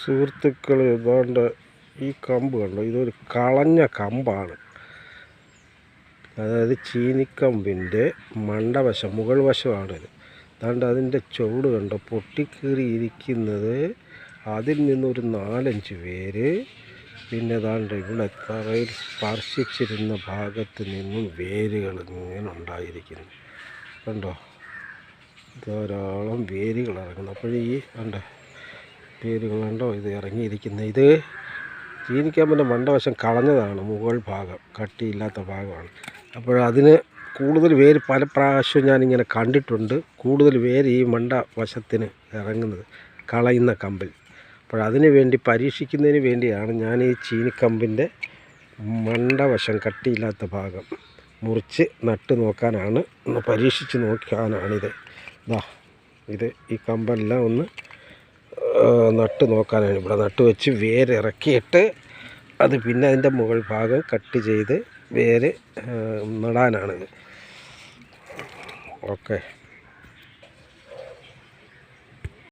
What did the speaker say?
സുഹൃത്തുക്കൾ, ഏതാണ്ട് ഈ കമ്പ് കണ്ടോ, ഇതൊരു കളഞ്ഞ കമ്പാണ്. അതായത് ചീനിക്കമ്പിൻ്റെ മണ്ടവശം, മുകൾ വശമാണിത്. അതുകൊണ്ട് അതിൻ്റെ ചുവട് കണ്ടോ പൊട്ടിക്കീറിയിരിക്കുന്നത്. അതിൽ നിന്നൊരു 4-5 വേര്, പിന്നെ ഏതാണ്ട് ഇവിടെ തറയിൽ സ്പർശിച്ചിരുന്ന ഭാഗത്ത് നിന്നും വേരുകൾ ഇങ്ങനെ ഉണ്ടായിരിക്കുന്നു. കണ്ടോ, ധാരാളം വേരുകൾ ഇറങ്ങുന്നു. അപ്പോഴീ കണ്ടോ വേരുകൾ കണ്ടോ ഇത് ഇറങ്ങിയിരിക്കുന്നത്. ഇത് ചീനിക്കമ്പിൻ്റെ മണ്ടവശം കളഞ്ഞതാണ്, മുകൾ ഭാഗം കട്ടിയില്ലാത്ത ഭാഗമാണ്. അപ്പോഴതിന് കൂടുതൽ വേര് പല പ്രാവശ്യവും ഞാനിങ്ങനെ കണ്ടിട്ടുണ്ട്. കൂടുതൽ വേര് ഈ മണ്ട വശത്തിന് ഇറങ്ങുന്നത് കളയുന്ന കമ്പിൽ. അപ്പോഴതിന് വേണ്ടി പരീക്ഷിക്കുന്നതിന് വേണ്ടിയാണ് ഞാൻ ഈ ചീനിക്കമ്പിൻ്റെ മണ്ടവശം കട്ടിയില്ലാത്ത ഭാഗം മുറിച്ച് നട്ട് നോക്കാനാണ്, ഒന്ന് പരീക്ഷിച്ച് നോക്കാനാണിത്. ഇത് ഈ കമ്പെല്ലാം ഒന്ന് നട്ട് നോക്കാനാണ്. ഇവിടെ നട്ട് വെച്ച് വേരിറക്കിയിട്ട് അത് പിന്നെ അതിൻ്റെ മുകൾ ഭാഗം കട്ട് ചെയ്ത് വേര് നടാനാണിത്. ഓക്കെ.